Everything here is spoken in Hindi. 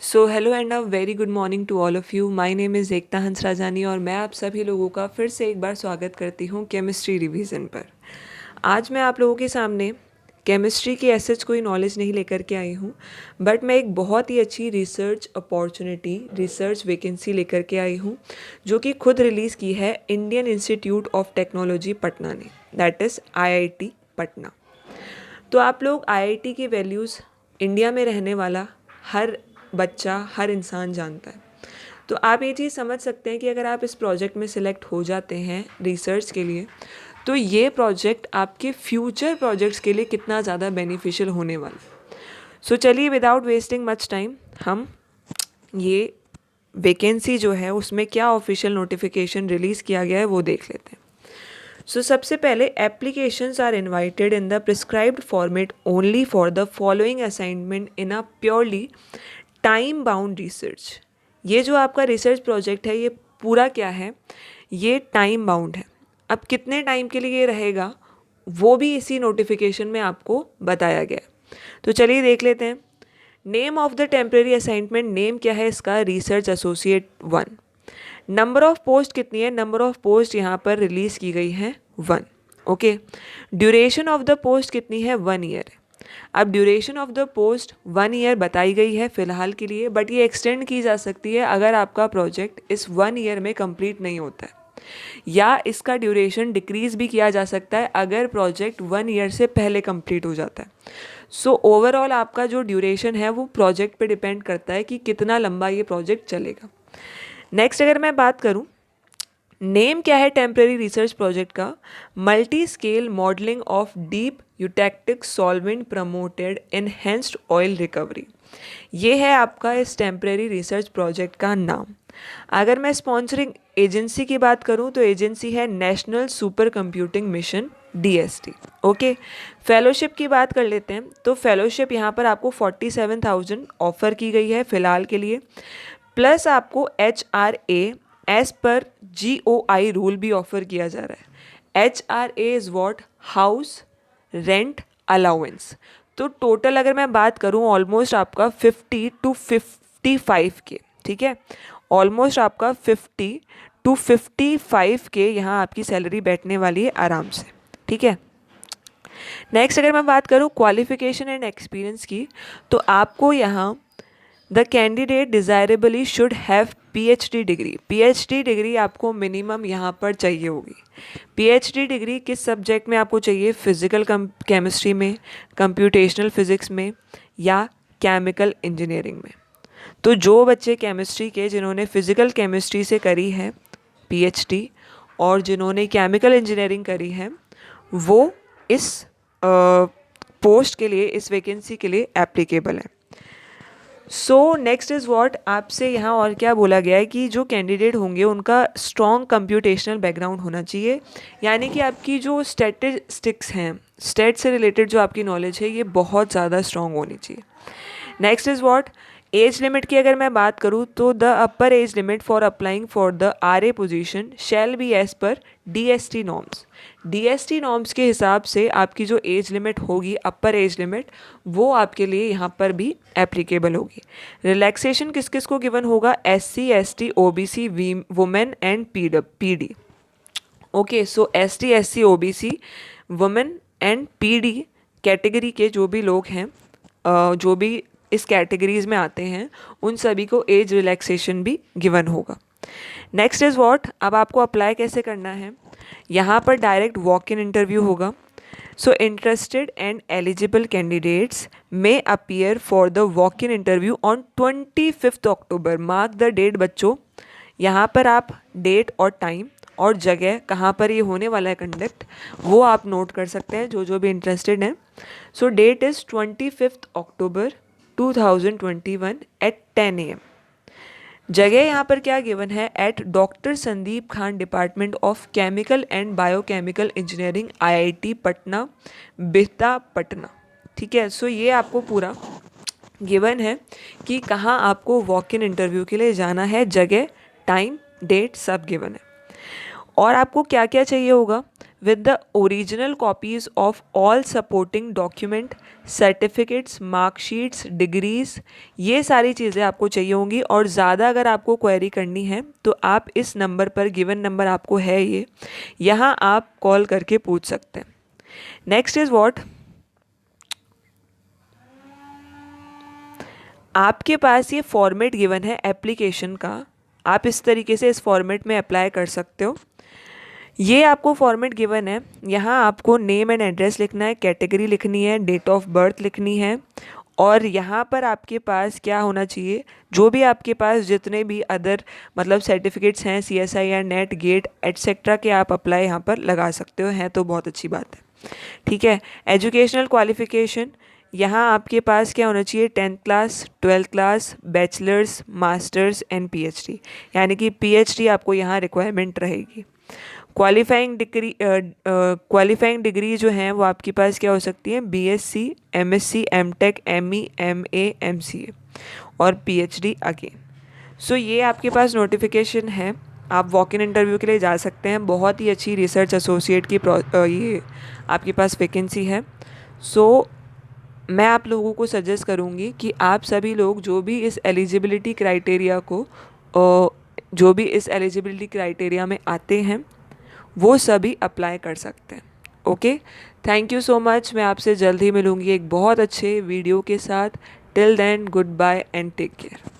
So hello and a very good morning to all of you. My name is Ekta Hansrajani और मैं आप सभी लोगों का फिर से एक बार स्वागत करती हूँ केमिस्ट्री रिवीजन पर। आज मैं आप लोगों के सामने केमिस्ट्री की ऐसे कोई नॉलेज नहीं लेकर के आई हूँ, बट मैं एक बहुत ही अच्छी रिसर्च अपॉर्चुनिटी, रिसर्च वैकेंसी लेकर के आई हूँ, जो कि खुद रिलीज़ की है Indian institute of technology Patna ने, दैट इज़ IIT पटना। तो आप लोग IIT की वैल्यूज़ इंडिया में रहने वाला हर बच्चा, हर इंसान जानता है। तो आप ये चीज़ समझ सकते हैं कि अगर आप इस प्रोजेक्ट में सिलेक्ट हो जाते हैं रिसर्च के लिए, तो ये प्रोजेक्ट आपके फ्यूचर प्रोजेक्ट्स के लिए कितना ज़्यादा बेनिफिशियल होने वाला है। सो चलिए विदाउट वेस्टिंग मच टाइम हम ये वैकेंसी जो है उसमें क्या ऑफिशियल नोटिफिकेशन रिलीज़ किया गया है वो देख लेते हैं। सो सबसे पहले applications are invited in the prescribed format only for the following assignment in a purely time bound research. ये जो आपका रिसर्च प्रोजेक्ट है ये पूरा क्या है, ये टाइम बाउंड है। अब कितने टाइम के लिए ये रहेगा वो भी इसी नोटिफिकेशन में आपको बताया गया है। तो चलिए देख लेते हैं। Name of the temporary assignment, name क्या है इसका, research associate 1। Number of post कितनी है, नंबर ऑफ पोस्ट यहाँ पर रिलीज़ की गई है 1। Okay, duration of the post कितनी है, 1 ईयर। अब duration of the post 1 year बताई गई है फ़िलहाल के लिए, बट ये एक्सटेंड की जा सकती है अगर आपका प्रोजेक्ट इस 1 ईयर में कंप्लीट नहीं होता है, या इसका ड्यूरेशन डिक्रीज़ भी किया जा सकता है अगर प्रोजेक्ट 1 ईयर से पहले कंप्लीट हो जाता है। सो ओवरऑल आपका जो ड्यूरेशन है वो प्रोजेक्ट पे डिपेंड करता है कि कितना लंबा ये प्रोजेक्ट चलेगा। नेक्स्ट अगर मैं बात करूं, नेम क्या है टेम्प्रेरी रिसर्च प्रोजेक्ट का, multi scale modelling of deep eutectic solvent promoted enhanced oil recovery. ये है आपका इस टेम्प्रेरी रिसर्च प्रोजेक्ट का नाम। अगर मैं स्पॉन्सरिंग एजेंसी की बात करूं तो एजेंसी है national super computing mission DST। Okay, fellowship की बात कर लेते हैं। तो फेलोशिप यहाँ पर आपको 47,000 ऑफर की गई है फ़िलहाल के लिए, प्लस आपको HRA as per GOI rule भी ऑफर किया जा रहा है। HRA is what, house rent allowance. तो टोटल अगर मैं बात करूं ऑलमोस्ट आपका 50 to 55 के, ठीक है, ऑलमोस्ट आपका 50 to 55 के यहाँ आपकी सैलरी बैठने वाली है आराम से, ठीक है। नेक्स्ट अगर मैं बात करूँ क्वालिफिकेशन एंड एक्सपीरियंस की, तो आपको यहाँ the candidate desirably should have PhD degree. PhD degree आपको मिनिमम यहाँ पर चाहिए होगी। PhD डिग्री किस सब्जेक्ट में आपको चाहिए, फिजिकल केमिस्ट्री में, कंप्यूटेशनल फिजिक्स में, या केमिकल इंजीनियरिंग में। तो जो बच्चे केमिस्ट्री के जिन्होंने फिजिकल केमिस्ट्री से करी है PhD और जिन्होंने केमिकल इंजीनियरिंग करी है वो इस पोस्ट के लिए, इस वैकेंसी के लिए एप्लीकेबल है। सो नेक्स्ट इज़ वॉट, आपसे यहाँ और क्या बोला गया है कि जो कैंडिडेट होंगे उनका स्ट्रॉन्ग कंप्यूटेशनल बैकग्राउंड होना चाहिए, यानी कि आपकी जो स्टैटिस्टिक्स हैं, स्टेट से रिलेटेड जो आपकी नॉलेज है ये बहुत ज़्यादा स्ट्रॉन्ग होनी चाहिए। Next is what, age limit की अगर मैं बात करूँ तो the upper age limit for applying for the RA position shall be as per DST norms. DST norms के हिसाब से आपकी जो एज लिमिट होगी, अपर एज लिमिट, वो आपके लिए यहाँ पर भी एप्लीकेबल होगी। रिलैक्सेशन किस किस को गिवन होगा, SC ST OBC women and PD। Okay, so ST SC OBC women and PD category के जो भी लोग हैं, जो भी इस कैटेगरीज में आते हैं, उन सभी को एज रिलैक्सेशन भी गिवन होगा। नेक्स्ट इज़ वॉट, अब आपको अप्लाई कैसे करना है, यहाँ पर डायरेक्ट वॉक इन इंटरव्यू होगा। So interested and eligible candidates may appear for the walk in interview on 25 October. Mark the date बच्चों, यहाँ पर आप डेट और टाइम और जगह कहाँ पर ये होने वाला है कंडक्ट, वो आप नोट कर सकते हैं जो भी इंटरेस्टेड हैं। So date is 25 October 2021 at 10 AM। जगह यहाँ पर क्या गिवन है, at doctor Sandeep Khan department of chemical and biochemical engineering IIT Patna, Bihta Patna, ठीक है। सो ये आपको पूरा गिवन है कि कहाँ आपको वॉक इन इंटरव्यू के लिए जाना है, जगह, टाइम, डेट सब गिवन है। और आपको क्या क्या चाहिए होगा, with the original copies of all supporting document, certificates, marksheets, degrees, ये सारी चीज़ें आपको चाहिए होंगी। और ज़्यादा अगर आपको क्वेरी करनी है तो आप इस नंबर पर, गिवन नंबर आपको है ये, यहाँ आप कॉल करके पूछ सकते हैं। नेक्स्ट इज़ व्हाट, आपके पास ये फॉर्मेट गिवन है एप्लीकेशन का, आप इस तरीके से इस फॉर्मेट में अप्लाई कर सकते हो। ये आपको फॉर्मेट गिवन है, यहाँ आपको नेम एंड एड्रेस लिखना है, कैटेगरी लिखनी है, डेट ऑफ बर्थ लिखनी है, और यहाँ पर आपके पास क्या होना चाहिए, जो भी आपके पास जितने भी अदर मतलब सर्टिफिकेट्स हैं, CSIR, नेट, गेट एट्सेट्रा के, आप अप्लाई यहाँ पर लगा सकते हो, हैं तो बहुत अच्छी बात है। ठीक है, एजुकेशनल क्वालिफिकेशन, यहाँ आपके पास क्या होना चाहिए, 10th class, 12th class, bachelors, masters and PhD, यानी कि PhD आपको यहाँ रिक्वायरमेंट रहेगी। क्वालिफाइंग डिग्री जो हैं वो आपके पास क्या हो सकती है, BSc, MSc, MTech, ME, MA, MCA और PhD अगेन। सो ये आपके पास नोटिफिकेशन है, आप वॉक इन इंटरव्यू के लिए जा सकते हैं। बहुत ही अच्छी रिसर्च एसोसिएट की ये आपके पास वैकेंसी है। सो मैं आप लोगों को सजेस्ट करूँगी कि आप सभी लोग जो भी इस एलिजिबिलिटी क्राइटेरिया में आते हैं वो सभी अप्लाई कर सकते हैं। Okay, thank you so much. मैं आपसे जल्द ही मिलूँगी एक बहुत अच्छे वीडियो के साथ। Till then, goodbye and take care.